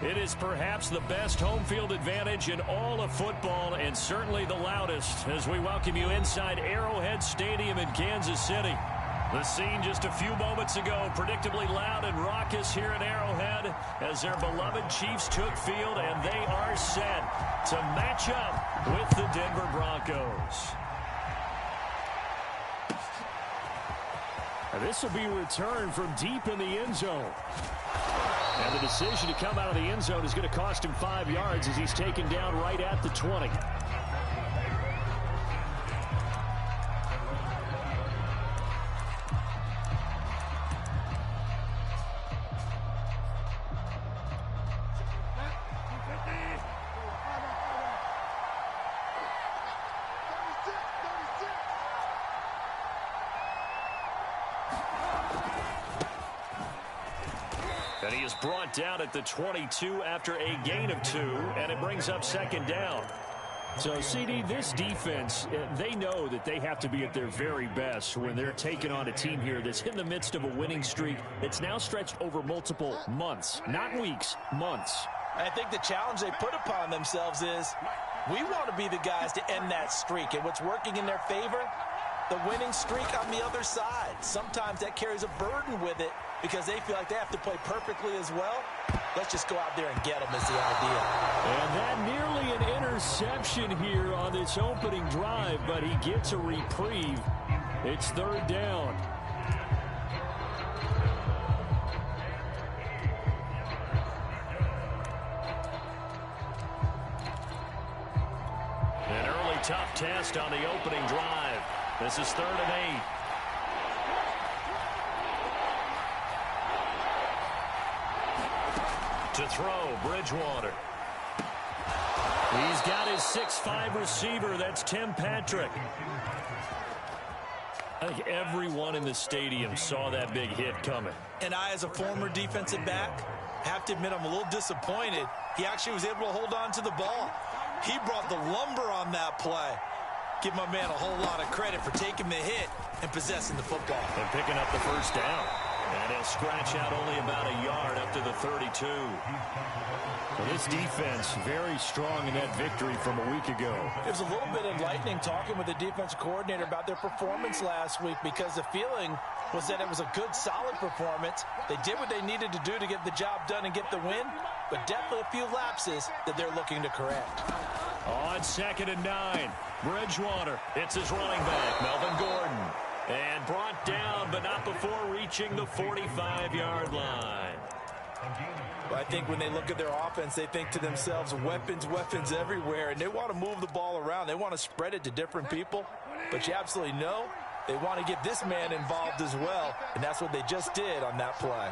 It is perhaps the best home field advantage in all of football, and certainly the loudest, as we welcome you inside Arrowhead Stadium in Kansas City. The scene just a few moments ago, predictably loud and raucous here in Arrowhead as their beloved Chiefs took field, and they are set to match up with the Denver Broncos. And this will be returned from deep in the end zone. And the decision to come out of the end zone is going to cost him 5 yards as he's taken down right at the 20. And he is brought down at the 22 after a gain of 2, and it brings up second down. So, CD, this defense, they know that they have to be at their very best when they're taking on a team here that's in the midst of a winning streak that's now stretched over multiple months, not weeks, months. I think the challenge they put upon themselves is we want to be the guys to end that streak, and what's working in their favor, the winning streak on the other side. Sometimes that carries a burden with it because they feel like they have to play perfectly as well. Let's just go out there and get them is the idea. And that nearly an interception here on this opening drive, but he gets a reprieve. It's third down. An early tough test on the opening drive. This is 3rd and 8. To throw, Bridgewater. He's got his 6'5" receiver. That's Tim Patrick. I think everyone in the stadium saw that big hit coming. And I, as a former defensive back, have to admit I'm a little disappointed. He actually was able to hold on to the ball. He brought the lumber on that play. Give my man a whole lot of credit for taking the hit and possessing the football. And picking up the first down. And he'll scratch out only about a yard up to the 32. Well, this defense very strong in that victory from a week ago. It was a little bit enlightening talking with the defensive coordinator about their performance last week because the feeling was that it was a good, solid performance. They did what they needed to do to get the job done and get the win, but definitely a few lapses that they're looking to correct. On 2nd and 9, Bridgewater. It's his running back, Melvin Gordon. And brought down, but not before reaching the 45-yard line. Well, I think when they look at their offense, they think to themselves, weapons, weapons everywhere, and they want to move the ball around. They want to spread it to different people, but you absolutely know they want to get this man involved as well, and that's what they just did on that play.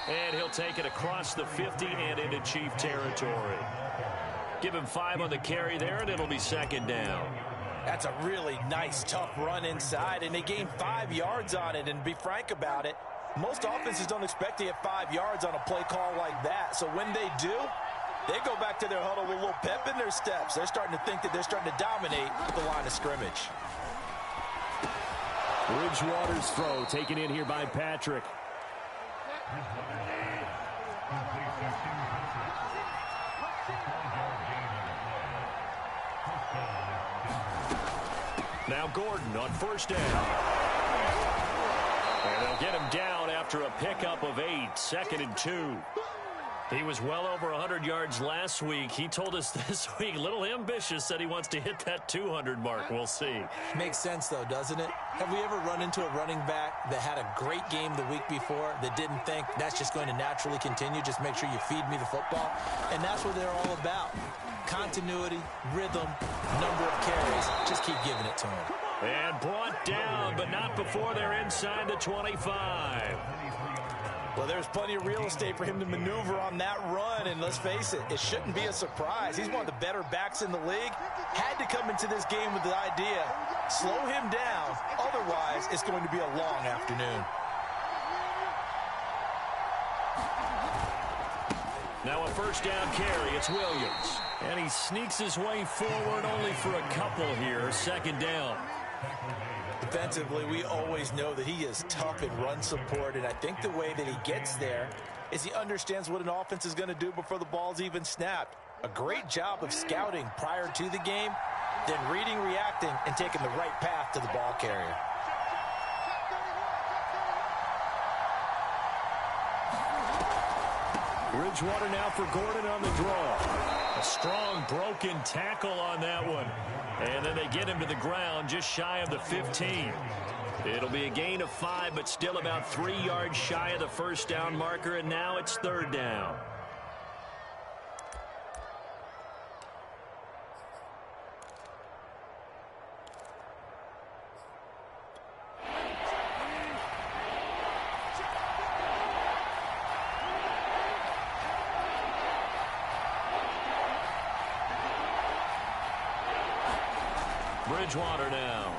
And he'll take it across the 50 and into Chief territory. Give him 5 on the carry there, and it'll be second down. That's a really nice, tough run inside, and they gained 5 yards on it. And to be frank about it, most offenses don't expect to get 5 yards on a play call like that. So when they do, they go back to their huddle with a little pep in their steps. They're starting to think that they're starting to dominate the line of scrimmage. Bridgewater's throw taken in here by Patrick. Now Gordon on first down. And they'll get him down after a pickup of 8, 2nd and 2. He was well over 100 yards last week. He told us this week, a little ambitious, said he wants to hit that 200 mark. We'll see. Makes sense, though, doesn't it? Have we ever run into a running back that had a great game the week before that didn't think that's just going to naturally continue? Just make sure you feed me the football. And that's what they're all about. Continuity, rhythm, number of carries. Just keep giving it to him. And brought down, but not before they're inside the 25. Well, there's plenty of real estate for him to maneuver on that run, and let's face it, it shouldn't be a surprise. He's one of the better backs in the league. Had to come into this game with the idea, slow him down, otherwise it's going to be a long afternoon. Now a first down carry, it's Williams. And he sneaks his way forward only for a couple here, second down. Defensively, we always know that he is tough in run support, and I think the way that he gets there is he understands what an offense is going to do before the ball's even snapped. A great job of scouting prior to the game, then reading, reacting, and taking the right path to the ball carrier. Bridgewater now for Gordon on the draw. A strong broken tackle on that one. And then they get him to the ground just shy of the 15. It'll be a gain of 5, but still about 3 yards shy of the first down marker, and now it's 3rd down. Bridgewater now.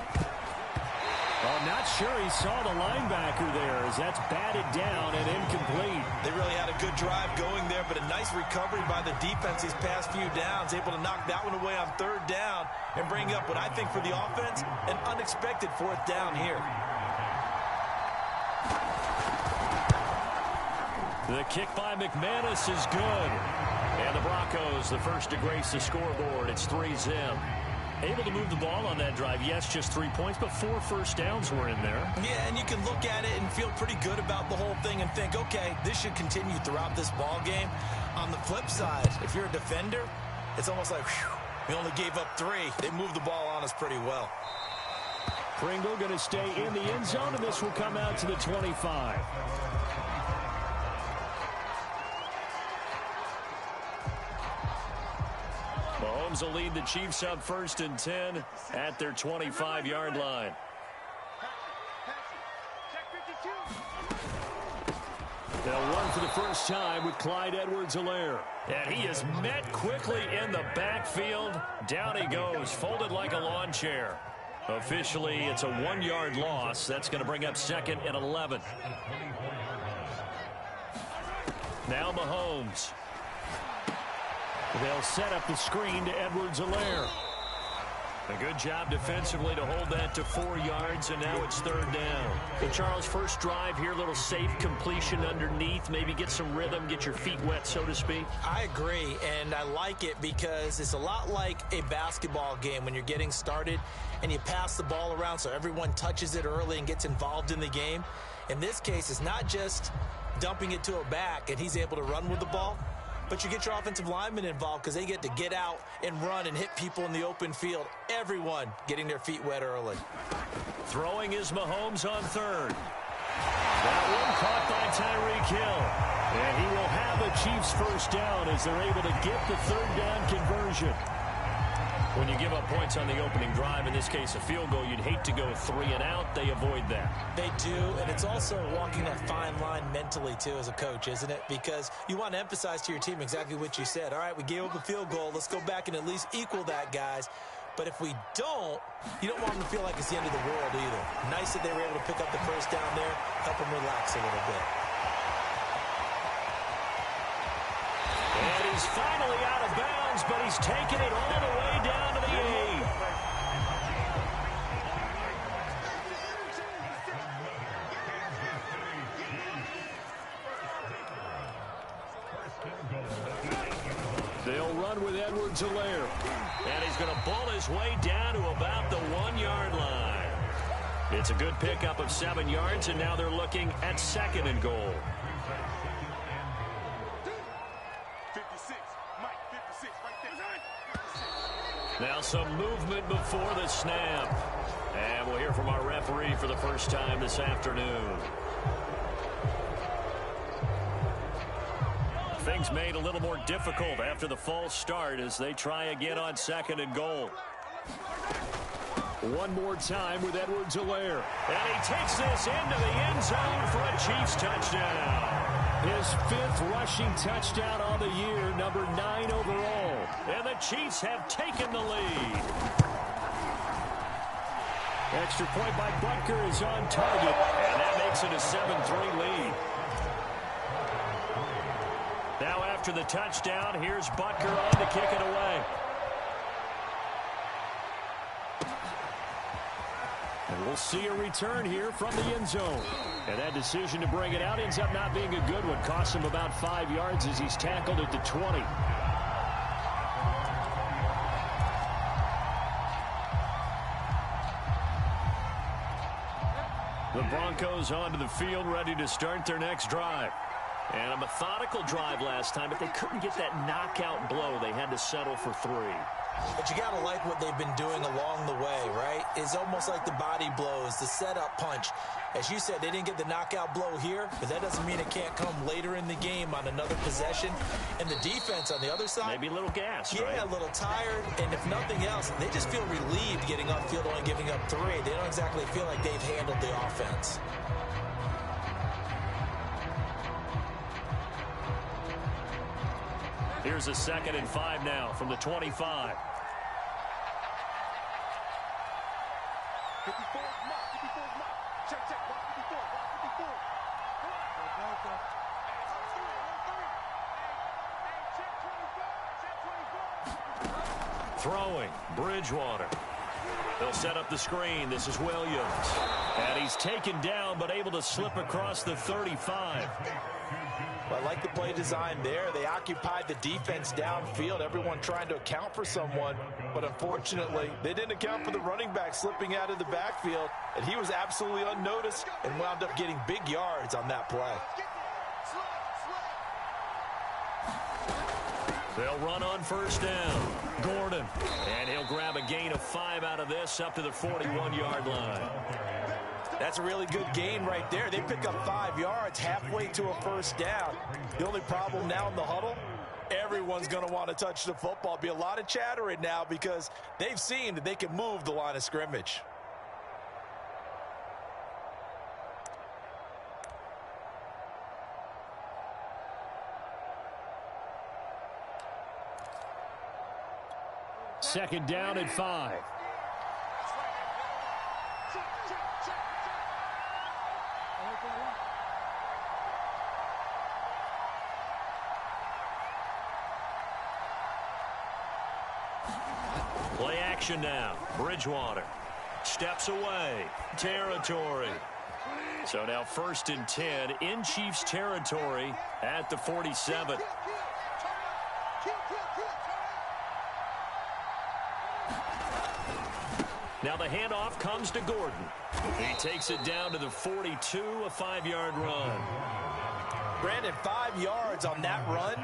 Well, not sure he saw the linebacker there as that's batted down and incomplete. They really had a good drive going there, but a nice recovery by the defense these past few downs, able to knock that one away on 3rd down and bring up what I think for the offense, an unexpected 4th down here. The kick by McManus is good. And the Broncos, the first to grace the scoreboard. It's 3-zip. Able to move the ball on that drive. Yes, just 3 points, but 4 first downs were in there. Yeah, and you can look at it and feel pretty good about the whole thing and think, okay, this should continue throughout this ball game. On the flip side, if you're a defender, it's almost like, whew, we only gave up 3. They moved the ball on us pretty well. Pringle going to stay in the end zone, and this will come out to the 25. Mahomes will lead the Chiefs up 1st and 10 at their 25-yard line. They'll run for the first time with Clyde Edwards-Helaire. And he is met quickly in the backfield. Down he goes, folded like a lawn chair. Officially, it's a 1-yard loss. That's going to bring up 2nd and 11. Now Mahomes. They'll set up the screen to Edwards-Helaire. A good job defensively to hold that to 4 yards, and now it's 3rd down. Hey, Charles, first drive here, little safe completion underneath. Maybe get some rhythm, get your feet wet, so to speak. I agree, and I like it because it's a lot like a basketball game when you're getting started and you pass the ball around so everyone touches it early and gets involved in the game. In this case, it's not just dumping it to a back and he's able to run with the ball, but you get your offensive linemen involved because they get to get out and run and hit people in the open field. Everyone getting their feet wet early. Throwing is Mahomes on 3rd. That one caught by Tyreek Hill. And he will have a Chiefs first down as they're able to get the 3rd down conversion. When you give up points on the opening drive, in this case a field goal, you'd hate to go 3 and out. They avoid that. They do, and it's also walking that fine line mentally, too, as a coach, isn't it? Because you want to emphasize to your team exactly what you said. All right, we gave up a field goal. Let's go back and at least equal that, guys. But if we don't, you don't want them to feel like it's the end of the world either. Nice that they were able to pick up the first down there, help them relax a little bit. And he's finally out of bounds, but he's taken it all the way down to the 8. They'll run with Edwards-Helaire. And he's going to bull his way down to about the 1-yard line. It's a good pickup of 7 yards, and now they're looking at 2nd and goal. Now some movement before the snap. And we'll hear from our referee for the first time this afternoon. Things made a little more difficult after the false start as they try again on 2nd and goal. One more time with Edwards-Helaire. And he takes this into the end zone for a Chiefs touchdown. His 5th rushing touchdown on the year, number 9 overall. And the Chiefs have taken the lead. Extra point by Butker is on target. And that makes it a 7-3 lead. Now after the touchdown, here's Butker on to kick it away. And we'll see a return here from the end zone. And that decision to bring it out ends up not being a good one. Costs him about 5 yards as he's tackled at the 20. The Broncos onto the field, ready to start their next drive. And a methodical drive last time, but they couldn't get that knockout blow. They had to settle for 3. But you got to like what they've been doing along the way, right? It's almost like the body blows, the setup punch. As you said, they didn't get the knockout blow here, but that doesn't mean it can't come later in the game on another possession. And the defense on the other side, maybe a little gas, yeah, right? A little tired. And if nothing else, they just feel relieved getting off field, only giving up 3. They don't exactly feel like they've handled the offense. Here's a 2nd and 5 now from the 25. Throwing, Bridgewater. They'll set up the screen. This is Williams. And he's taken down, but able to slip across the 35. Well, I like the play design there. They occupied the defense downfield, everyone trying to account for someone. But unfortunately, they didn't account for the running back slipping out of the backfield. And he was absolutely unnoticed and wound up getting big yards on that play. They'll run on 1st down. Gordon. And he'll grab a gain of 5 out of this up to the 41-yard line. That's a really good gain right there. They pick up 5 yards halfway to a 1st down. The only problem now in the huddle, everyone's going to want to touch the football. Be a lot of chattering now because they've seen that they can move the line of scrimmage. Second down at 5. Play action now. Bridgewater steps away. Territory. So now 1st and 10 in Chiefs territory at the 47. Now the handoff comes to Gordon. He takes it down to the 42, a 5-yard run. Brandon, 5 yards on that run.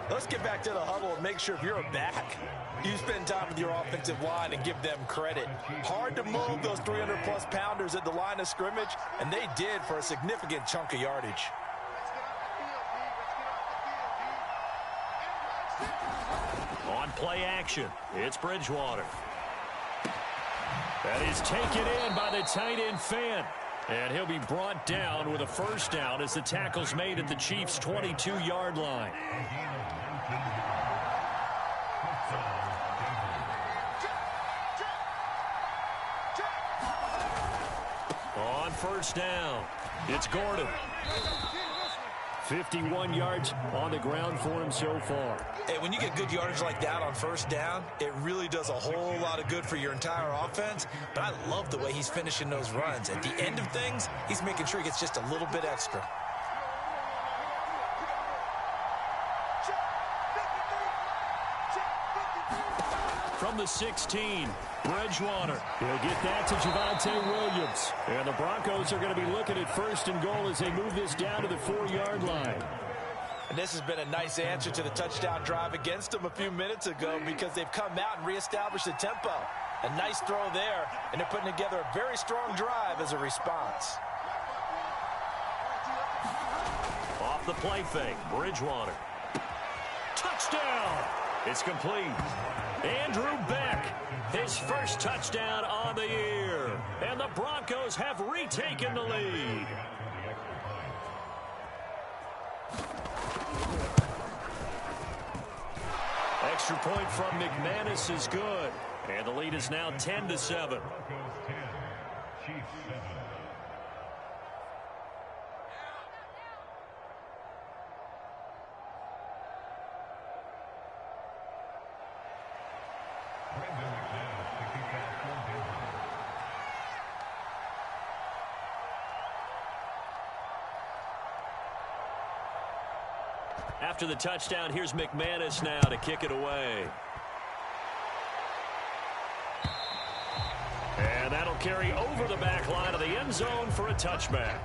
Let's get back to the huddle and make sure if you're a back, you spend time with your offensive line and give them credit. Hard to move those 300-plus pounders at the line of scrimmage, and they did for a significant chunk of yardage. On play action, it's Bridgewater. That is taken in by the tight end Fant. And he'll be brought down with a 1st down as the tackle's made at the Chiefs' 22-yard line. On 1st down, it's Gordon. 51 yards on the ground for him so far. Hey, when you get good yardage like that on 1st down, it really does a whole lot of good for your entire offense. But I love the way he's finishing those runs. At the end of things, he's making sure he gets just a little bit extra. From the 16, Bridgewater. He'll get that to Javonte Williams. And the Broncos are going to be looking at 1st and goal as they move this down to the 4-yard line. And this has been a nice answer to the touchdown drive against them a few minutes ago because they've come out and reestablished the tempo. A nice throw there, and they're putting together a very strong drive as a response. Off the play fake, Bridgewater. Touchdown! It's complete. Andrew Beck, his 1st touchdown on the year. And the Broncos have retaken the lead. Extra point from McManus is good. And the lead is now 10-7. After the touchdown, here's McManus now to kick it away. And that'll carry over the back line of the end zone for a touchback.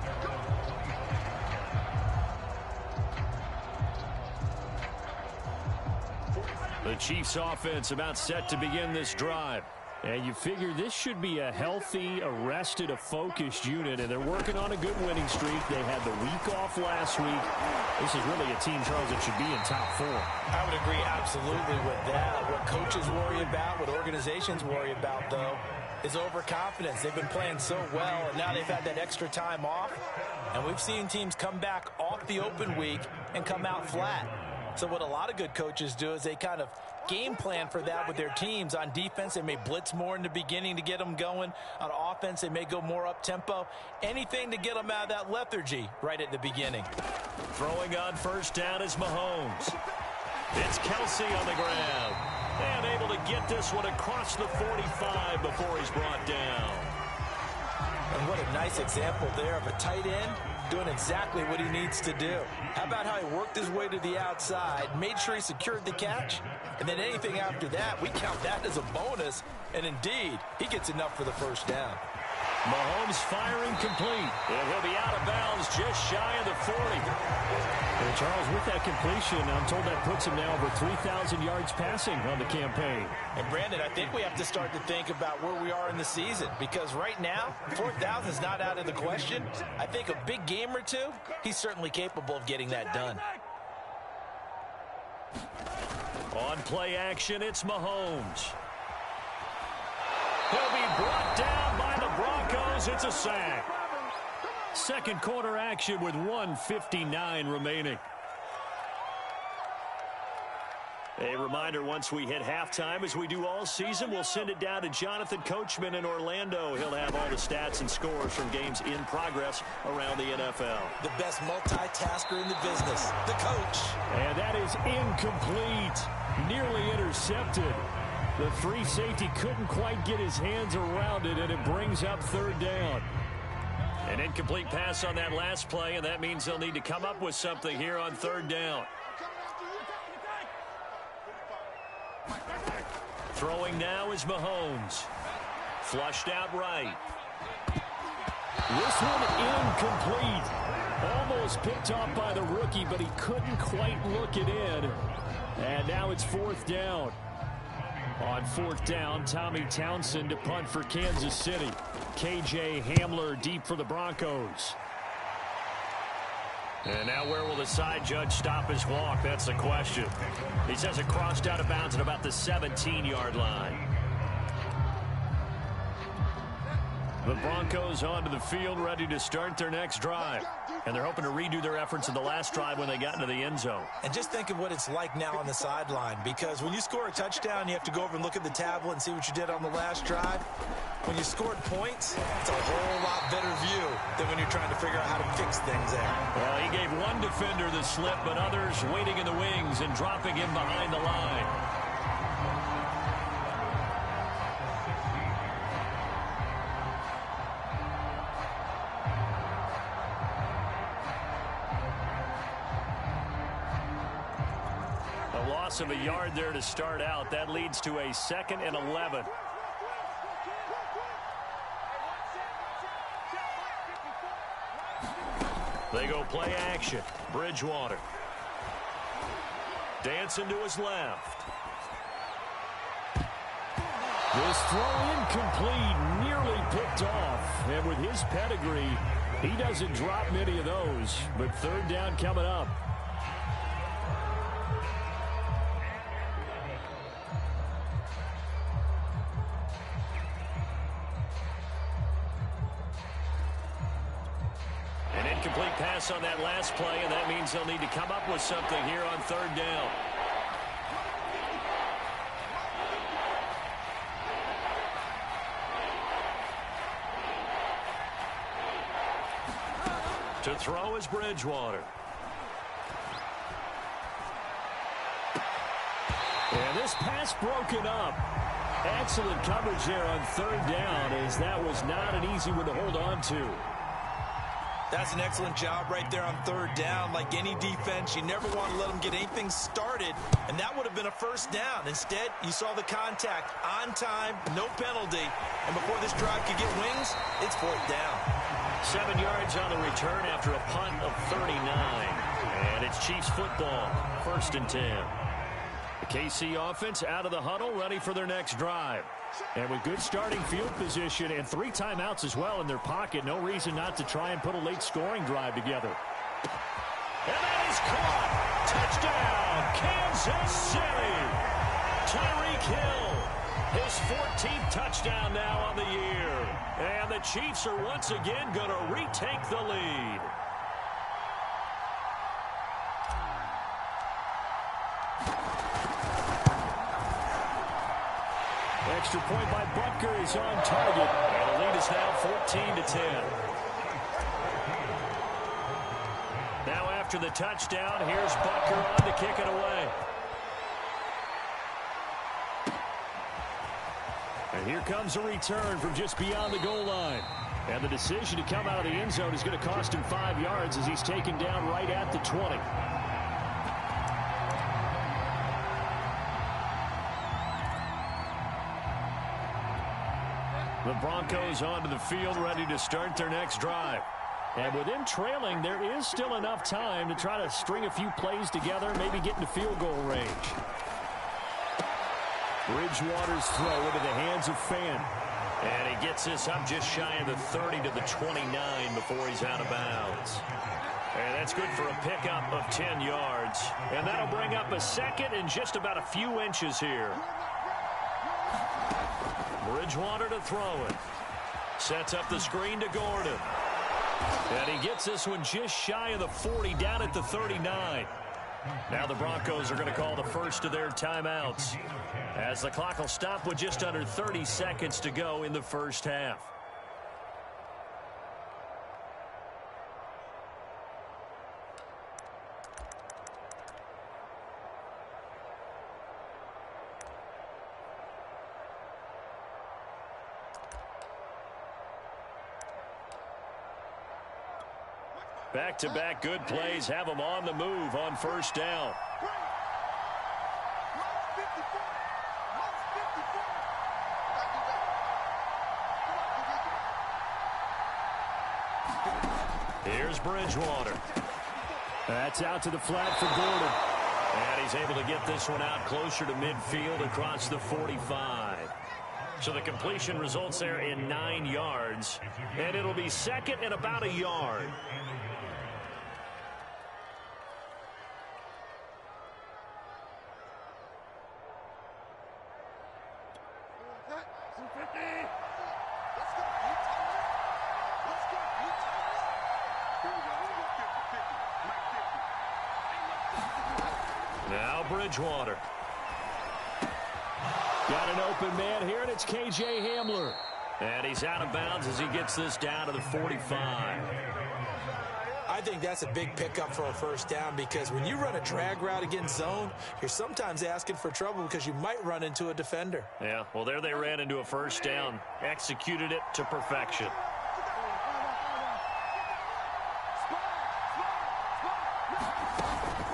The Chiefs offense about set to begin this drive. And you figure this should be a healthy, arrested, a focused unit, and they're working on a good winning streak. They had the week off last week. This is really a team, Charles, that should be in top 4. I would agree absolutely with that. What coaches worry about, what organizations worry about, though, is overconfidence. They've been playing so well, and now they've had that extra time off. And we've seen teams come back off the open week and come out flat. So what a lot of good coaches do is they kind of game plan for that with their teams. On defense, they may blitz more in the beginning to get them going. On offense, they may go more up-tempo. Anything to get them out of that lethargy right at the beginning. Throwing on first down is Mahomes. It's Kelsey on the ground. And able to get this one across the 45 before he's brought down. And what a nice example there of a tight end doing exactly what he needs to do. How about how he worked his way to the outside, made sure he secured the catch, and then anything after that, we count that as a bonus, and indeed, he gets enough for the first down. Mahomes firing complete. And he'll be out of bounds just shy of the 40. And Charles, with that completion, I'm told that puts him now over 3,000 yards passing on the campaign. And Brandon, I think we have to start to think about where we are in the season, because right now, 4,000 is not out of the question. I think a big game or two, he's certainly capable of getting that done. On play action, it's Mahomes. He'll be brought down by the Broncos. It's a sack. Second quarter action with 1:59 remaining. A reminder, once we hit halftime, as we do all season, we'll send it down to Jonathan Coachman in Orlando. He'll have all the stats and scores from games in progress around the NFL. The best multitasker in the business, the coach. And that is incomplete. Nearly intercepted. The free safety couldn't quite get his hands around it, and it brings up third down. An incomplete pass on that last play, and that means they'll need to come up with something here on third down. Throwing now is Mahomes. Flushed out right. This one incomplete. Almost picked off by the rookie, but he couldn't quite look it in. And now it's fourth down. On fourth down, Tommy Townsend to punt for Kansas City. KJ Hamler deep for the Broncos. And now where will the side judge stop his walk? That's the question. He says it crossed out of bounds at about the 17-yard line. The Broncos onto the field, ready to start their next drive. And they're hoping to redo their efforts in the last drive when they got into the end zone. And just think of what it's like now on the sideline, because when you score a touchdown, you have to go over and look at the tablet and see what you did on the last drive. When you scored points, it's a whole lot better view than when you're trying to figure out how to fix things there. Well, he gave one defender the slip, but others waiting in the wings and dropping him behind the line. Of a yard there to start out. That leads to a 2nd and 11. They go play action. Bridgewater. Dancing to his left. This throw incomplete, nearly picked off. And with his pedigree, he doesn't drop many of those. But third down coming up. Complete pass on that last play, and that means they'll need to come up with something here on third down. To throw is Bridgewater. And this pass broken up. Excellent coverage there on third down, as that was not an easy one to hold on to. That's an excellent job right there on third down. Like any defense, you never want to let them get anything started, and that would have been a first down. Instead, you saw the contact on time, no penalty, and before this drive could get wings, it's fourth down. 7 yards on the return after a punt of 39, and it's Chiefs football, 1st and 10. The KC offense out of the huddle, ready for their next drive. And with good starting field position and 3 timeouts as well in their pocket, no reason not to try and put a late scoring drive together. And that is caught. Touchdown, Kansas City. Tyreek Hill, his 14th touchdown now on the year. And the Chiefs are once again going to retake the lead. Extra point by Butker is on target. And the lead is now 14-10. Now after the touchdown, here's Butker on to kick it away. And here comes a return from just beyond the goal line. And the decision to come out of the end zone is going to cost him 5 yards as he's taken down right at the 20. The Broncos onto the field, ready to start their next drive. And with them trailing, there is still enough time to try to string a few plays together, maybe get into field goal range. Bridgewater's throw into the hands of Fan. And he gets this up just shy of the 30 to the 29 before he's out of bounds. And that's good for a pickup of 10 yards. And that'll bring up a second and just about a few inches here. Bridgewater to throw it. Sets up the screen to Gordon. And he gets this one just shy of the 40, down at the 39. Now the Broncos are going to call the first of their timeouts, as the clock will stop with just under 30 seconds to go in the first half. Back-to-back good plays have them on the move on first down. Here's Bridgewater. That's out to the flat for Gordon. And he's able to get this one out closer to midfield across the 45. So the completion results there in 9 yards. And it'll be second and about a yard. Now Bridgewater. Got an open man here, and it's K.J. Hamler. And he's out of bounds as he gets this down to the 45. I think that's a big pickup for a first down, because when you run a drag route against zone, you're sometimes asking for trouble because you might run into a defender. Yeah, well, there they ran into a first down. Executed it to perfection.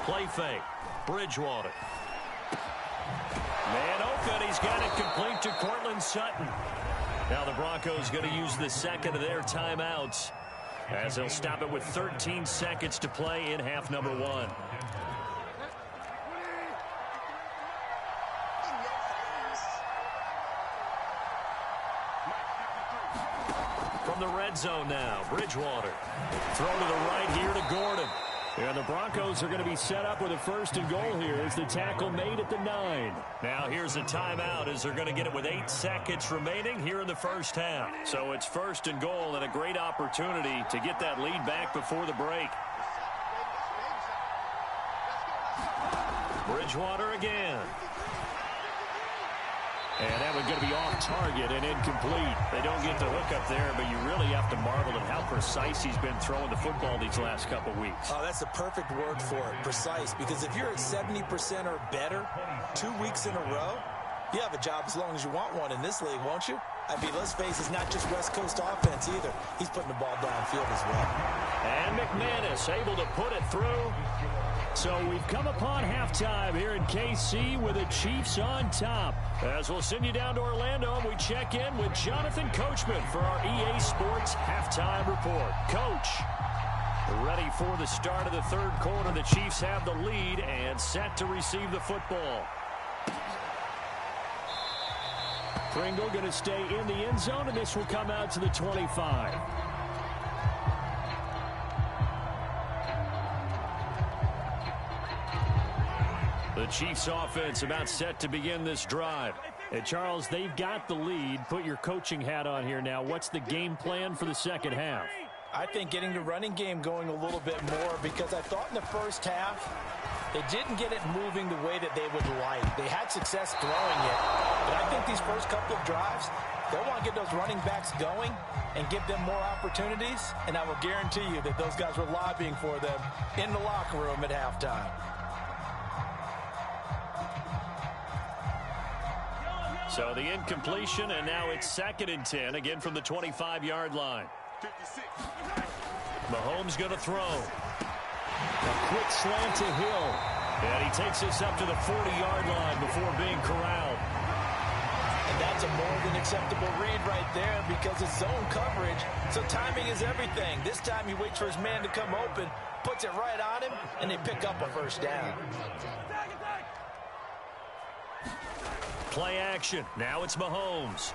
Play fake. Bridgewater. Man open. He's got it complete to Cortland Sutton. Now the Broncos going to use the second of their timeouts, as they'll stop it with 13 seconds to play in half number 1. From the red zone now, Bridgewater. Throw to the right here to Gordon. And the Broncos are going to be set up with a first and goal here as the tackle made at the 9. Now here's a timeout as they're going to get it with 8 seconds remaining here in the first half. So it's first and goal, and a great opportunity to get that lead back before the break. Bridgewater again. And that one's going to be off target and incomplete. They don't get the hook up there, but you really have to marvel at how precise he's been throwing the football these last couple weeks. Oh, that's the perfect word for it, precise. Because if you're at 70% or better 2 weeks in a row, you have a job as long as you want one in this league, won't you? I mean, let's face it, it's not just West Coast offense either. He's putting the ball downfield as well. And McManus able to put it through. So we've come upon halftime here in KC with the Chiefs on top. As we'll send you down to Orlando, and we check in with Jonathan Coachman for our EA Sports Halftime Report. Coach, ready for the start of the third quarter. The Chiefs have the lead and set to receive the football. Pringle going to stay in the end zone, and this will come out to the 25. The Chiefs offense about set to begin this drive. And Charles, they've got the lead. Put your coaching hat on here now. What's the game plan for the second half? I think getting the running game going a little bit more, because I thought in the first half they didn't get it moving the way that they would like. They had success throwing it, but I think these first couple of drives, they'll want to get those running backs going and give them more opportunities, and I will guarantee you that those guys were lobbying for them in the locker room at halftime. So the incompletion, and now it's 2nd and 10, again from the 25-yard line. Mahomes going to throw. A quick slant to Hill. And he takes this up to the 40-yard line before being corralled. And that's a more than acceptable read right there, because it's zone coverage, so timing is everything. This time he waits for his man to come open, puts it right on him, and they pick up a first down. Play action. Now it's Mahomes.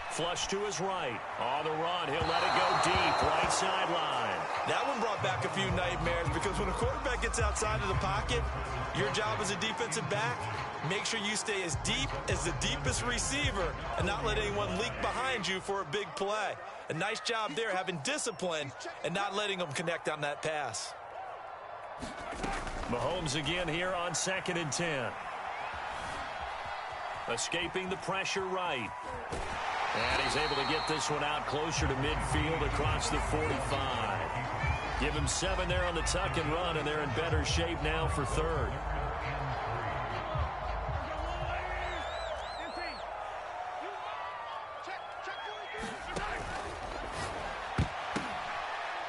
Flush to his right. On the run. He'll let it go deep. Right sideline. That one brought back a few nightmares, because when a quarterback gets outside of the pocket, your job as a defensive back, make sure you stay as deep as the deepest receiver and not let anyone leak behind you for a big play. A nice job there, having discipline and not letting them connect on that pass. Mahomes again here on 2nd and 10. Escaping the pressure right. And he's able to get this one out closer to midfield across the 45. Give him 7 there on the tuck and run, and they're in better shape now for 3rd.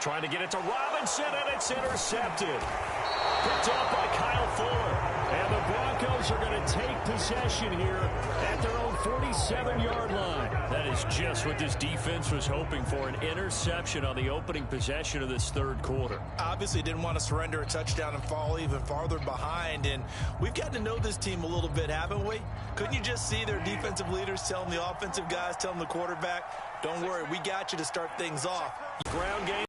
Trying to get it to Robinson, and it's intercepted. Picked off by Kyle Fuller. And the Broncos are going to take possession here at their own 47-yard line. That is just what this defense was hoping for, an interception on the opening possession of this third quarter. Obviously didn't want to surrender a touchdown and fall even farther behind, and we've gotten to know this team a little bit, haven't we? Couldn't you just see their defensive leaders telling the offensive guys, telling the quarterback, don't worry, we got you to start things off. Ground game.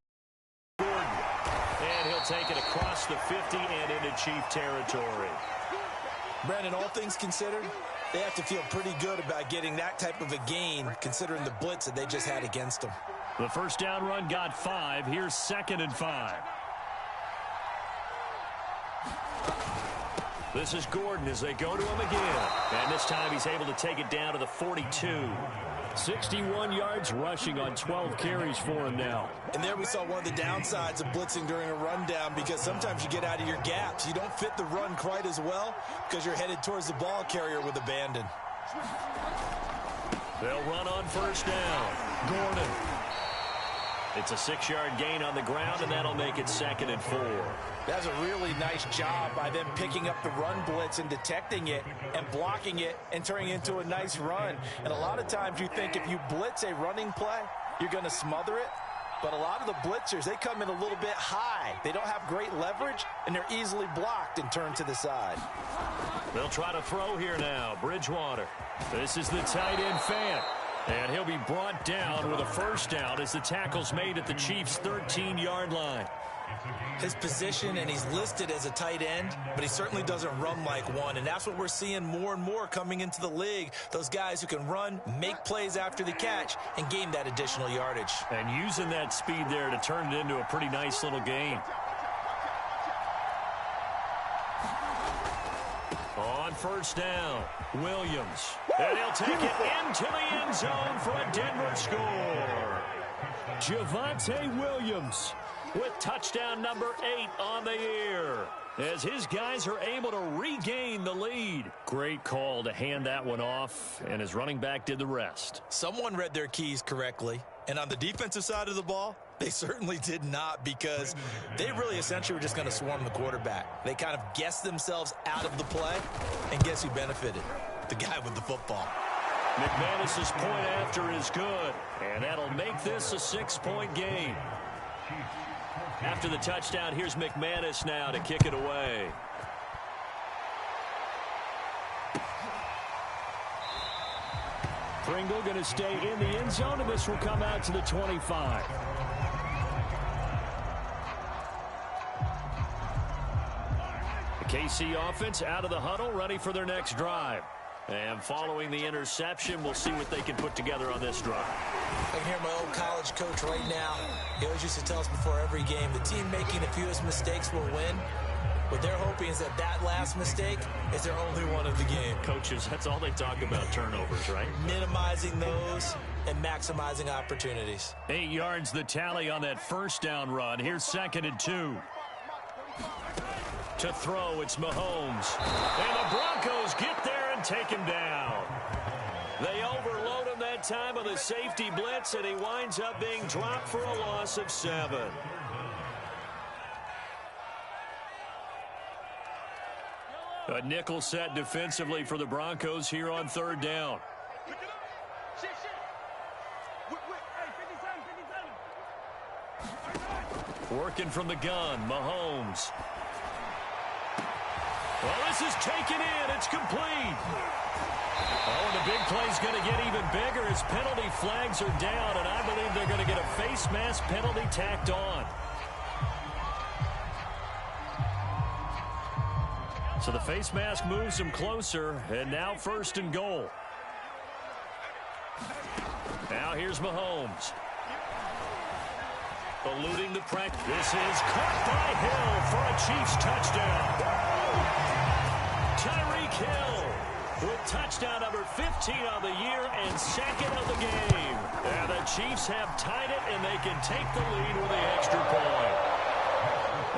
And he'll take it across the 50 and into Chief territory. Brandon, all things considered, they have to feel pretty good about getting that type of a gain, considering the blitz that they just had against them. The first down run got 5. Here's 2nd and 5. This is Gordon as they go to him again. And this time he's able to take it down to the 42. 61 yards rushing on 12 carries for him now. And there we saw one of the downsides of blitzing during a rundown, because sometimes you get out of your gaps. You don't fit the run quite as well because you're headed towards the ball carrier with abandon. They'll run on first down. Gordon. It's a 6-yard gain on the ground, and that'll make it 2nd and 4. That's a really nice job by them picking up the run blitz and detecting it and blocking it and turning it into a nice run. And a lot of times you think if you blitz a running play, you're going to smother it. But a lot of the blitzers, they come in a little bit high. They don't have great leverage, and they're easily blocked and turned to the side. They'll try to throw here now. Bridgewater. This is the tight end Fant. And he'll be brought down with a first down as the tackle's made at the Chiefs' 13-yard line. His position, and he's listed as a tight end, but he certainly doesn't run like one, and that's what we're seeing more and more coming into the league. Those guys who can run, make plays after the catch, and gain that additional yardage. And using that speed there to turn it into a pretty nice little gain. On first down, Williams. And he'll take it into the end zone for a Denver score. Javonte Williams with touchdown number 8 on the year, as his guys are able to regain the lead. Great call to hand that one off, and his running back did the rest. Someone read their keys correctly, and on the defensive side of the ball, they certainly did not, because they really essentially were just going to swarm the quarterback. They kind of guessed themselves out of the play, and guess who benefited? The guy with the football. McManus's point after is good, and that'll make this a 6-point game. After the touchdown, here's McManus now to kick it away. Pringle going to stay in the end zone, and this will come out to the 25. The KC offense out of the huddle, ready for their next drive. And following the interception, we'll see what they can put together on this drive. I can hear my old college coach right now. He always used to tell us before every game, the team making the fewest mistakes will win. What they're hoping is that that last mistake is their only one of the game. Coaches, that's all they talk about, turnovers, right? Minimizing those and maximizing opportunities. 8 yards the tally on that first down run. Here's 2nd and 2. To throw, it's Mahomes. And the Broncos get there and take him down. They overload him that time with a safety blitz, and he winds up being dropped for a loss of 7. A nickel set defensively for the Broncos here on 3rd down. Working from the gun, Mahomes. Well, this is taken in. It's complete. Oh, and the big play's going to get even bigger as penalty flags are down, and I believe they're going to get a face mask penalty tacked on. So the face mask moves him closer, and now 1st and goal. Now here's Mahomes. Eluding the pressure. This is caught by Hill for a Chiefs touchdown. Tyreek Hill with touchdown number 15 on the year and 2nd of the game. And the Chiefs have tied it, and they can take the lead with the extra point.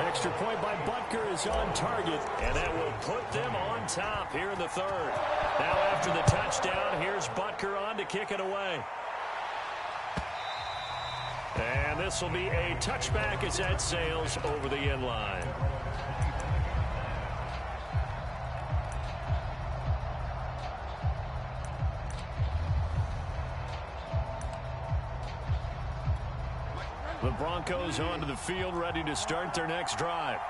Extra point by Butker is on target, and that will put them on top here in the 3rd. Now after the touchdown, here's Butker on to kick it away. And this will be a touchback as that sails over the end line. The Broncos onto the field, ready to start their next drive.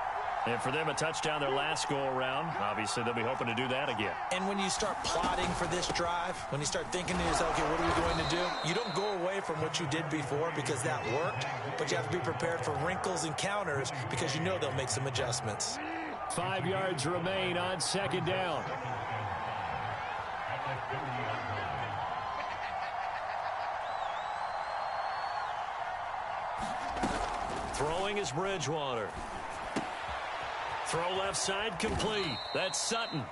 And for them, a touchdown their last go-around. Obviously, they'll be hoping to do that again. And when you start plotting for this drive, when you start thinking to yourself, okay, what are we going to do? You don't go away from what you did before because that worked, but you have to be prepared for wrinkles and counters because you know they'll make some adjustments. 5 yards remain on 2nd down. Throwing is Bridgewater. Throw left side complete. That's Sutton.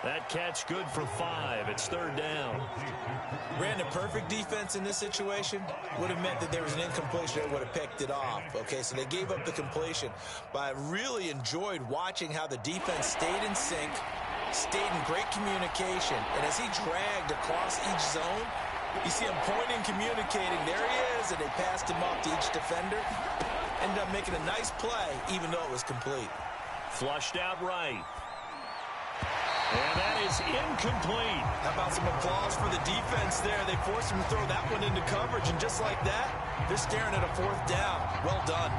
That catch good for 5. It's 3rd down. Brandon, perfect defense in this situation would have meant that there was an incompletion that would have picked it off. Okay, so they gave up the completion. But I really enjoyed watching how the defense stayed in sync, stayed in great communication. And as he dragged across each zone, you see him pointing, communicating. There he is, and they passed him off to each defender. Ended up making a nice play, even though it was complete. Flushed out right. And that is incomplete. How about some applause for the defense there? They forced him to throw that one into coverage, and just like that, they're staring at a 4th down. Well done.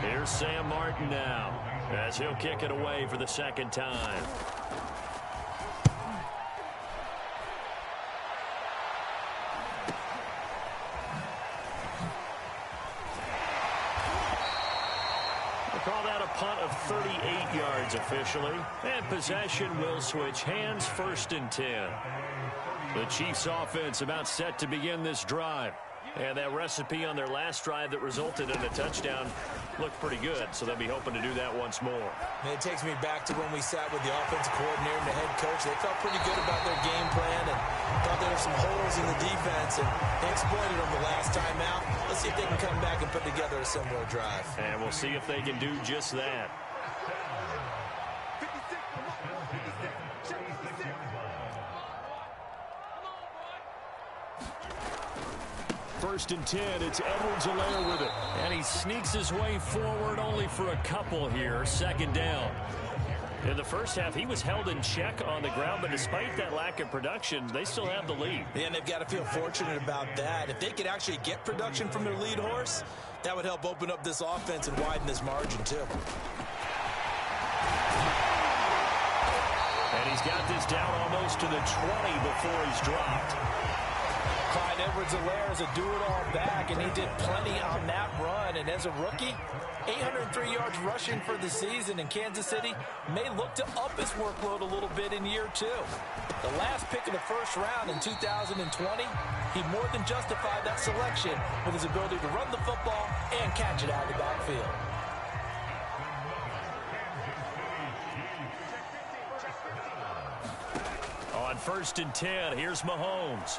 Here's Sam Martin now, as he'll kick it away for the 2nd time. Call that a punt of 38 yards officially. And possession will switch hands, 1st and 10. The Chiefs offense about set to begin this drive. And that recipe on their last drive that resulted in a touchdown looked pretty good, so they'll be hoping to do that once more. And it takes me back to when we sat with the offensive coordinator and the head coach. They felt pretty good about their game plan and thought there were some holes in the defense, and they exploited them the last time out. Let's see if they can come back and put together a similar drive. And we'll see if they can do just that. First and 10, it's Edwards-Helaire with it. And he sneaks his way forward only for a couple here. Second down. In the first half, he was held in check on the ground, but despite that lack of production, they still have the lead. Yeah, and they've got to feel fortunate about that. If they could actually get production from their lead horse, that would help open up this offense and widen this margin, too. And he's got this down almost to the 20 before he's dropped. Clyde Edwards-Helaire is a do-it-all back, and he did plenty on that run. And as a rookie, 803 yards rushing for the season in Kansas City may look to up his workload a little bit in year two. The last pick of the first round in 2020, he more than justified that selection with his ability to run the football and catch it out of the backfield. On first and 10, here's Mahomes.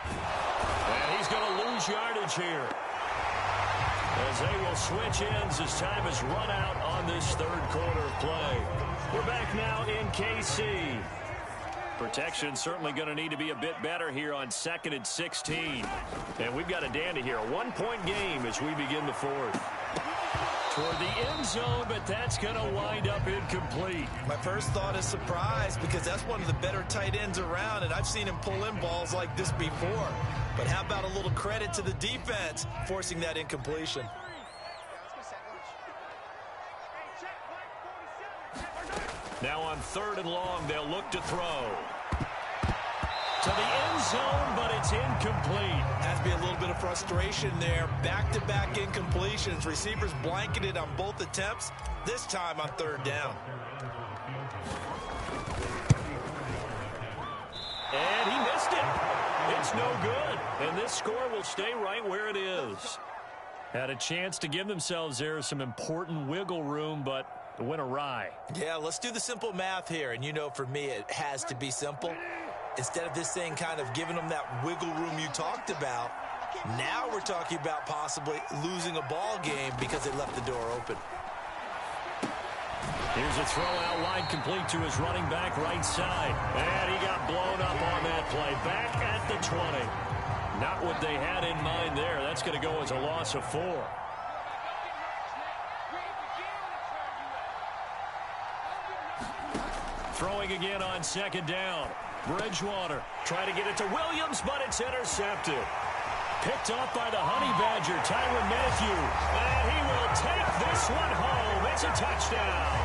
And he's going to lose yardage here, as they will switch ends as time is run out on this third quarter of play. We're back now in KC. Protection certainly going to need to be a bit better here on 2nd and 16. And we've got a dandy here, a one-point game as we begin the fourth. Toward the end zone, but that's going to wind up incomplete. My first thought is surprise, because that's one of the better tight ends around, and I've seen him pull in balls like this before. But how about a little credit to the defense forcing that incompletion? Now on 3rd and long, they'll look to throw. To the end zone, but it's incomplete. Has to be a little bit of frustration there. Back-to-back incompletions. Receivers blanketed on both attempts, this time on 3rd down. And he missed it. It's no good. And this score will stay right where it is. Had a chance to give themselves there some important wiggle room, but it went awry. Yeah, let's do the simple math here. And you know, for me, it has to be simple. Instead of this thing kind of giving them that wiggle room you talked about, now we're talking about possibly losing a ball game because they left the door open. Here's a throw out wide, complete to his running back right side. And he got blown up on that play. Back at the 20. Not what they had in mind there. That's going to go as a loss of 4. Throwing again on 2nd down. Bridgewater trying to get it to Williams, but it's intercepted. Picked off by the Honey Badger, Tyrann Mathieu. And he will take this one home. It's a touchdown.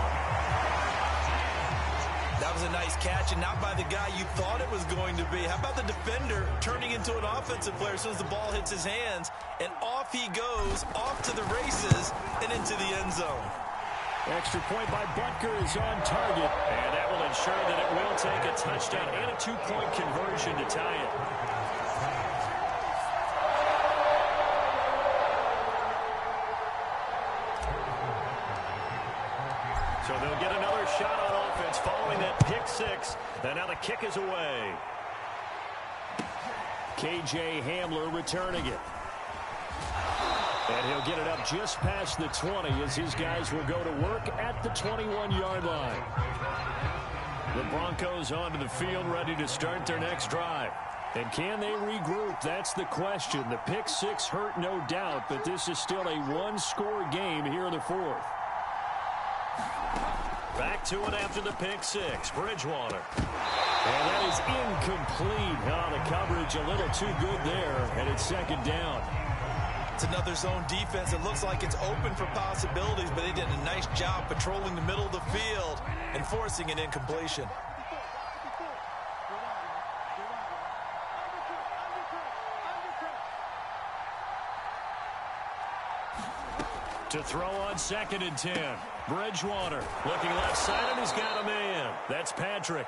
That was a nice catch, and not by the guy you thought it was going to be. How about the defender turning into an offensive player as soon as the ball hits his hands, and off he goes, off to the races, and into the end zone. Extra point by Butker is on target. And that will ensure that it will take a touchdown and a 2-point conversion to tie it. So they'll get another shot on offense following that pick 6. And now the kick is away. K.J. Hamler returning it. And he'll get it up just past the 20 as his guys will go to work at the 21-yard line. The Broncos onto the field, ready to start their next drive. And can they regroup? That's the question. The pick 6 hurt, no doubt, but this is still a one-score game here in the fourth. Back to it after the pick 6. Bridgewater. And that is incomplete. Oh, the coverage a little too good there, and it's 2nd down. It's another zone defense. It looks like it's open for possibilities, but they did a nice job patrolling the middle of the field and forcing an incompletion. To throw on 2nd and 10. Bridgewater looking left side, and he's got a man. That's Patrick.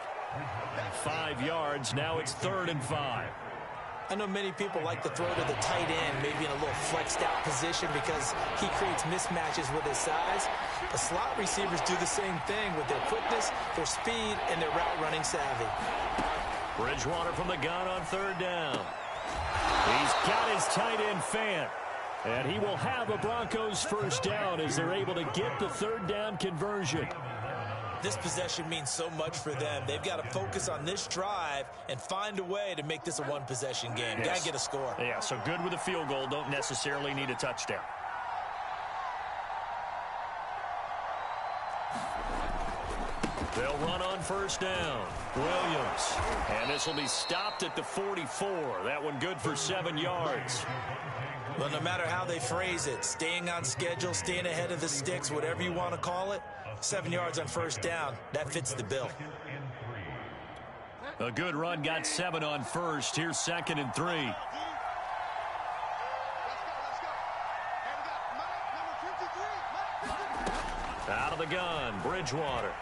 5 yards. Now it's 3rd and 5. I know many people like to throw to the tight end, maybe in a little flexed out position because he creates mismatches with his size. The slot receivers do the same thing with their quickness, their speed, and their route running savvy. Bridgewater from the gun on third down. He's got his tight end Fant. And he will have a Broncos first down as they're able to get the third down conversion. This possession means so much for them. They've got to focus on this drive and find a way to make this a one-possession game. Yes. Got to get a score. Yeah, so good with a field goal. Don't necessarily need a touchdown. They'll run on first down. Williams. And this will be stopped at the 44. That one good for 7 yards. Well, no matter how they phrase it, staying on schedule, staying ahead of the sticks, whatever you want to call it, 7 yards on first down, that fits the bill. A good run, got 7 on first. Here's 2nd and 3. Out of the gun, Bridgewater.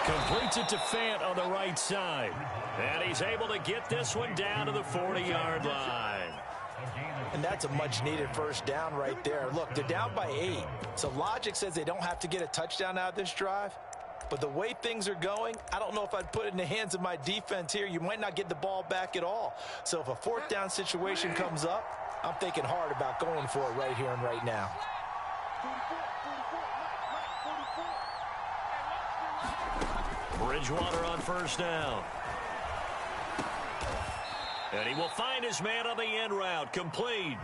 Completes it to Fant on the right side. And he's able to get this one down to the 40-yard line. And that's a much-needed first down right there. Look, they're down by 8. So logic says they don't have to get a touchdown out of this drive. But the way things are going, I don't know if I'd put it in the hands of my defense here. You might not get the ball back at all. So if a fourth down situation comes up, I'm thinking hard about going for it right here and right now. Bridgewater on first down. And he will find his man on the end route. Complete.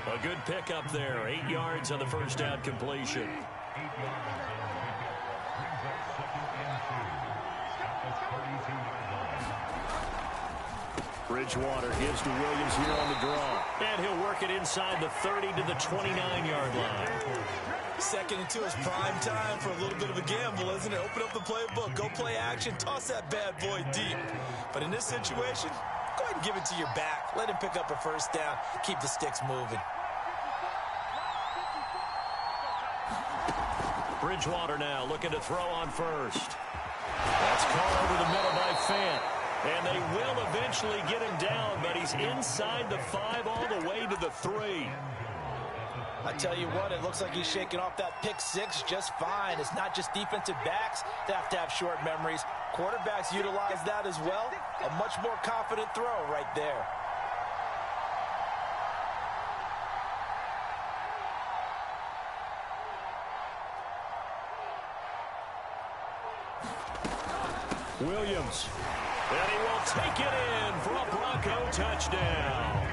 A good pickup there. 8 yards on the first down completion. Bridgewater gives to Williams here on the draw. And he'll work it inside the 30 to the 29-yard line. 2nd and 2 is prime time for a little bit of a gamble, isn't it? Open up the playbook, go play action, toss that bad boy deep. But in this situation, go ahead and give it to your back. Let him pick up a first down. Keep the sticks moving. Bridgewater now looking to throw on first. That's caught over the middle by Fant. And they will eventually get him down, but he's inside the 5 all the way to the 3. I tell you what, it looks like he's shaking off that pick 6 just fine. It's not just defensive backs that have to have short memories. Quarterbacks utilize that as well. A much more confident throw right there. Williams. And he will take it in for a Bronco touchdown.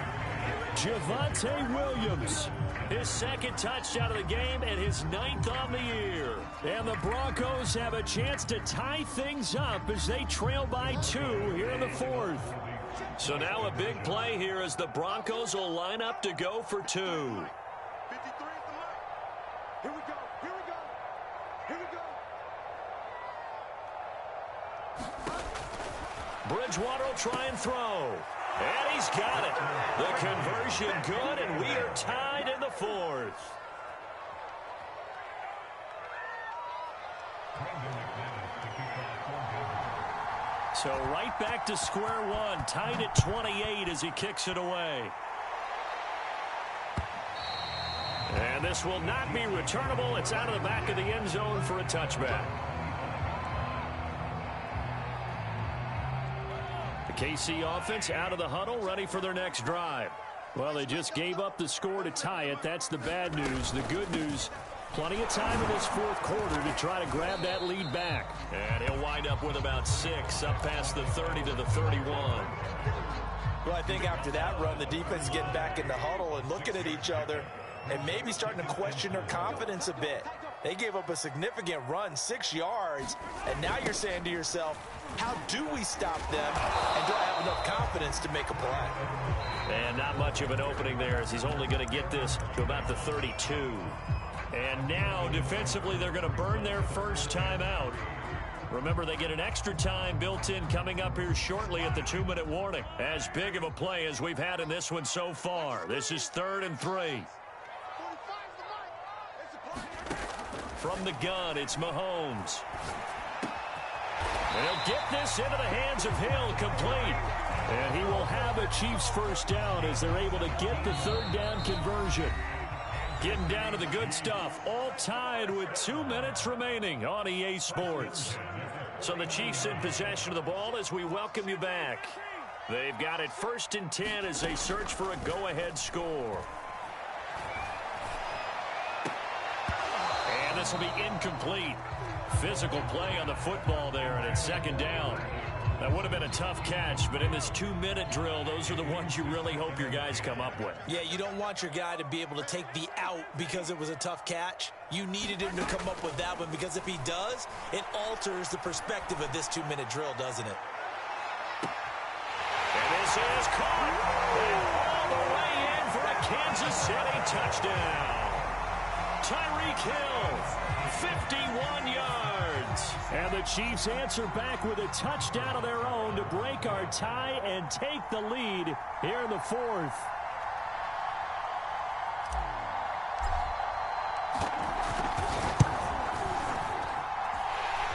Javonte Williams. His 2nd touchdown of the game and his 9th on the year. And the Broncos have a chance to tie things up as they trail by 2 here in the 4th. So now a big play here as the Broncos will line up to go for 2. 53 at the line. Here we go. Here we go. Here we go. Bridgewater will try and throw. And he's got it. The conversion good, and we are tied in the 4th. So right back to square one, tied at 28 as he kicks it away. And this will not be returnable. It's out of the back of the end zone for a touchback. KC offense out of the huddle, ready for their next drive. Well, they just gave up the score to tie it. That's the bad news. The good news, plenty of time in this 4th quarter to try to grab that lead back. And he'll wind up with about 6 up past the 30 to the 31. Well, I think after that run, the defense is getting back in the huddle and looking at each other and maybe starting to question their confidence a bit. They gave up a significant run, 6 yards, and now you're saying to yourself, how do we stop them, and do I have enough confidence to make a play? And not much of an opening there as he's only going to get this to about the 32. And now, defensively, they're going to burn their first time out. Remember, they get an extra time built in coming up here shortly at the 2-minute warning. As big of a play as we've had in this one so far. This is 3rd and 3. From the gun, it's Mahomes. And he'll get this into the hands of Hill, complete. And he will have a Chiefs first down as they're able to get the third down conversion. Getting down to the good stuff. All tied with 2 minutes remaining on EA Sports. So the Chiefs in possession of the ball as we welcome you back. They've got it 1st and 10 as they search for a go-ahead score. And this will be incomplete. Physical play on the football there, and it's 2nd down. That would have been a tough catch, but in this 2-minute drill, those are the ones you really hope your guys come up with. Yeah, you don't want your guy to be able to take the out because it was a tough catch. You needed him to come up with that one because if he does, it alters the perspective of this 2-minute drill, doesn't it? And this is caught. All the way in for a Kansas City touchdown. Tyreek Hill, 51 yards. And the Chiefs answer back with a touchdown of their own to break our tie and take the lead here in the 4th.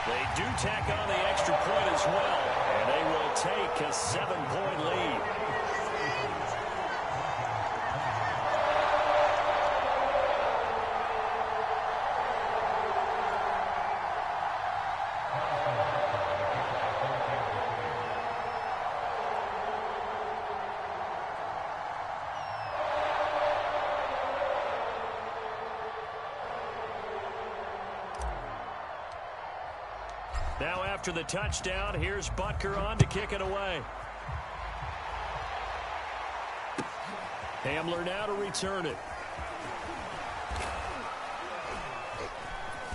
They do tack on the extra point as well, and they will take a 7-point lead. Now after the touchdown, here's Butker on to kick it away. Hamler now to return it.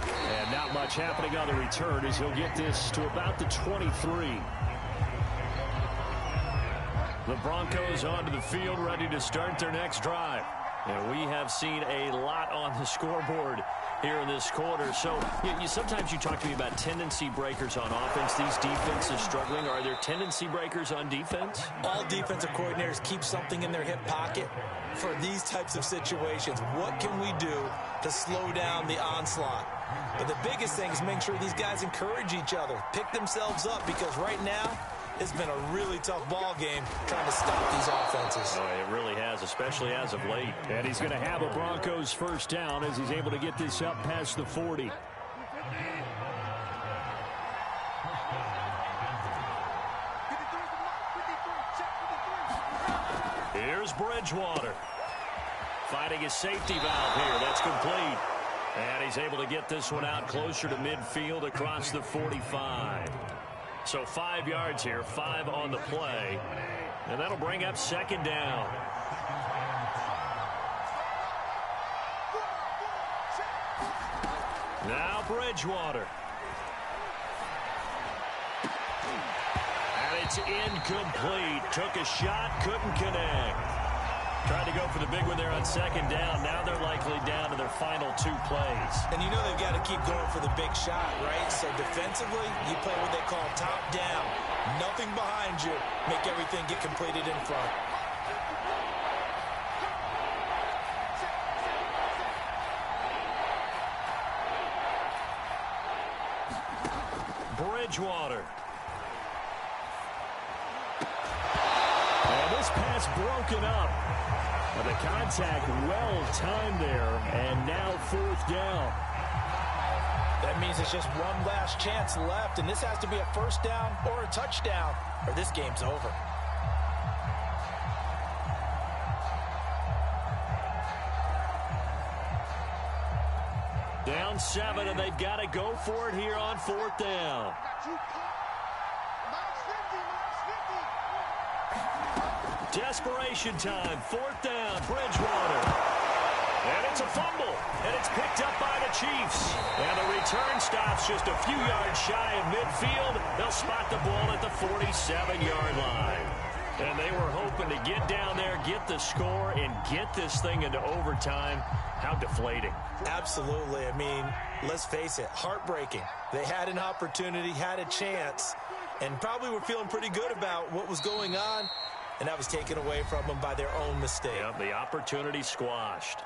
And not much happening on the return as he'll get this to about the 23. The Broncos onto the field ready to start their next drive. And we have seen a lot on the scoreboard here in this quarter. So sometimes you talk to me about tendency breakers on offense. These defenses struggling. Are there tendency breakers on defense? All defensive coordinators keep something in their hip pocket for these types of situations. What can we do to slow down the onslaught? But the biggest thing is make sure these guys encourage each other, pick themselves up, because right now it's been a really tough ball game trying to stop these offenses. Oh, it really has, especially as of late. And he's going to have a Broncos first down as he's able to get this up past the 40. Here's Bridgewater. Fighting a safety valve here. That's complete. And he's able to get this one out closer to midfield across the 45. So 5 yards here, 5 on the play. And that'll bring up 2nd down. Now Bridgewater. And it's incomplete. Took a shot, couldn't connect. Tried to go for the big one there on 2nd down. Now they're likely down to their final 2 plays. And you know they've got to keep going for the big shot, right? So defensively, you play what they call top down. Nothing behind you. Make everything get completed in front. Bridgewater. And this pass broken up. The contact well timed there, and now 4th down. That means it's just one last chance left, and this has to be a first down or a touchdown, or this game's over. Down 7, and they've got to go for it here on 4th down. Desperation time, 4th down, Bridgewater. And it's a fumble, and it's picked up by the Chiefs. And the return stops just a few yards shy of midfield. They'll spot the ball at the 47-yard line. And they were hoping to get down there, get the score, and get this thing into overtime. How deflating. Absolutely. I mean, let's face it, heartbreaking. They had an opportunity, had a chance, and probably were feeling pretty good about what was going on. And that was taken away from them by their own mistake. Yep, the opportunity squashed.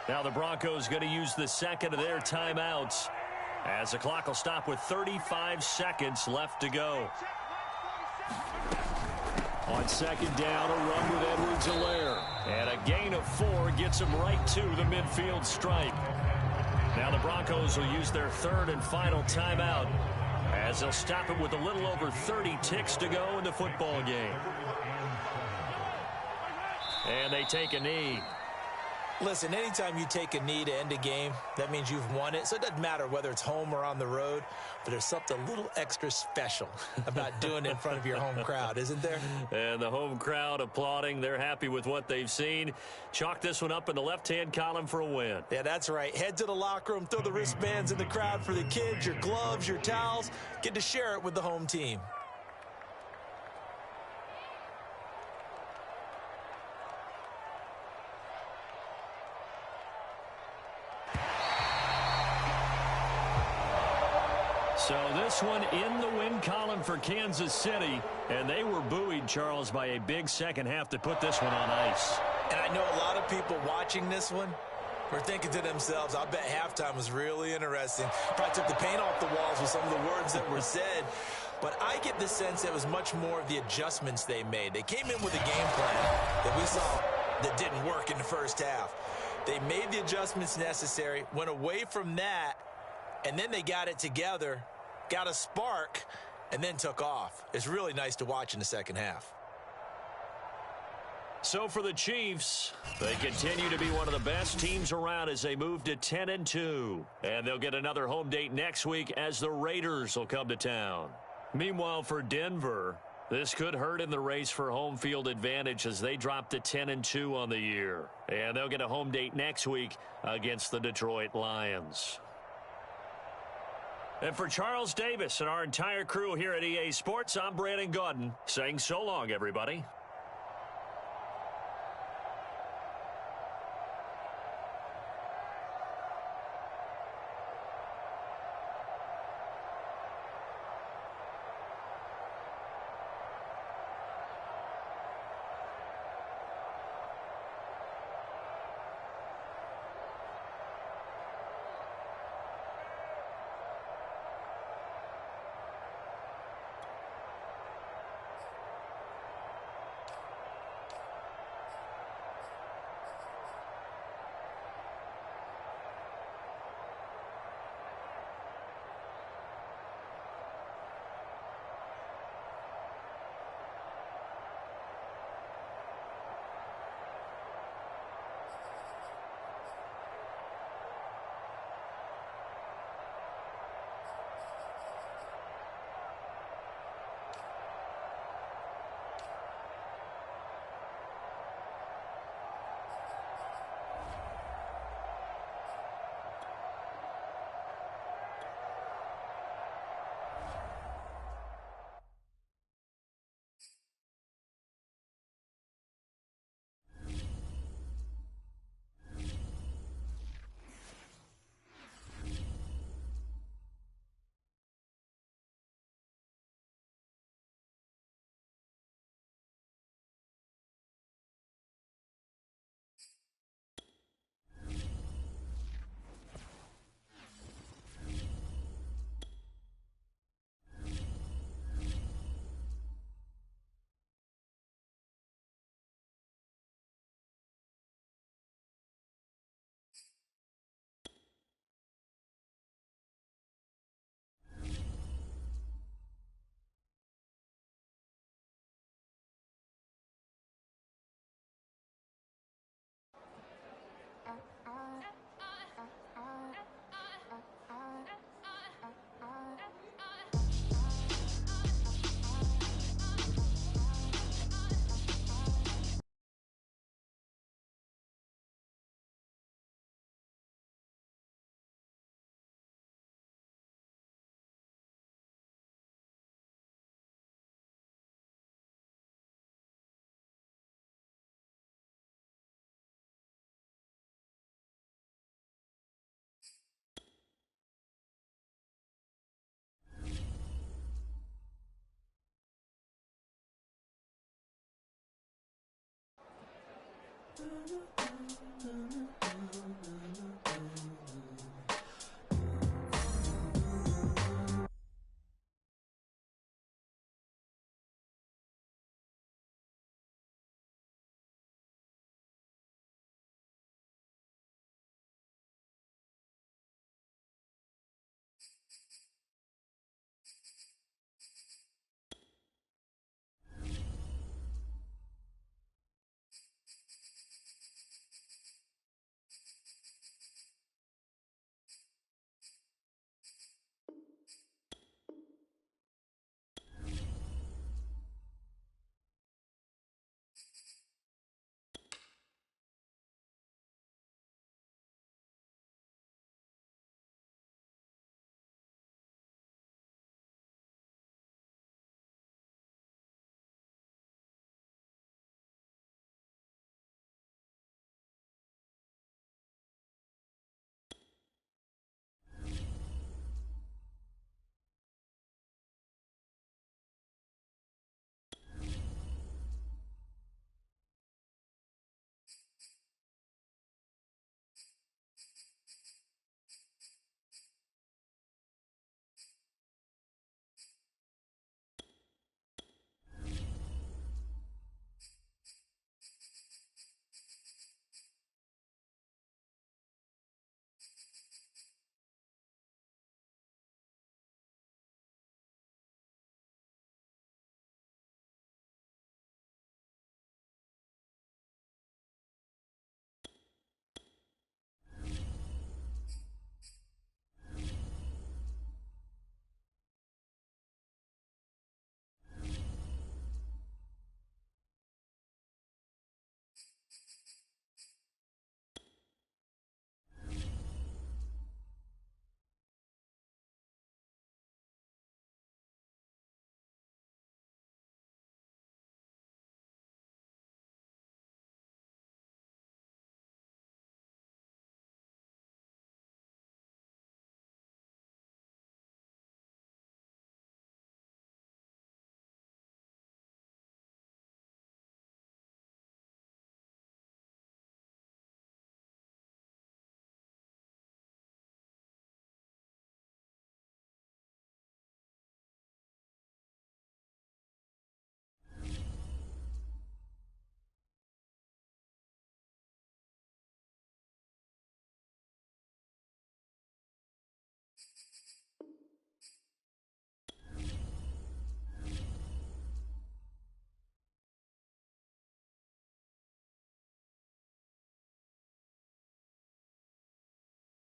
Now the Broncos going to use the second of their timeouts as the clock will stop with 35 seconds left to go. On second down, a run with Edwards-Helaire. And a gain of 4 gets him right to the midfield stripe. Now the Broncos will use their third and final timeout as they'll stop it with a little over 30 ticks to go in the football game. And they take a knee. Listen, anytime you take a knee to end a game, that means you've won it. So it doesn't matter whether it's home or on the road, but there's something a little extra special about doing it in front of your home crowd, isn't there? And the home crowd applauding. They're happy with what they've seen. Chalk this one up in the left-hand column for a win. Yeah, that's right. Head to the locker room, throw the wristbands in the crowd for the kids, your gloves, your towels. Get to share it with the home team. So this one in the win column for Kansas City, and they were buoyed, Charles, by a big second half to put this one on ice. And I know a lot of people watching this one were thinking to themselves, I bet halftime was really interesting. Probably took the paint off the walls with some of the words that were said. But I get the sense it was much more of the adjustments they made. They came in with a game plan that we saw that didn't work in the first half. They made the adjustments necessary, went away from that, and then they got it together, got a spark, and then took off. It's really nice to watch in the second half. So for the Chiefs, they continue to be one of the best teams around as they move to 10-2. And they'll get another home date next week as the Raiders will come to town. Meanwhile, for Denver, this could hurt in the race for home field advantage as they drop to 10-2 on the year. And they'll get a home date next week against the Detroit Lions. And for Charles Davis and our entire crew here at EA Sports, I'm Brandon Gaudin saying so long, everybody.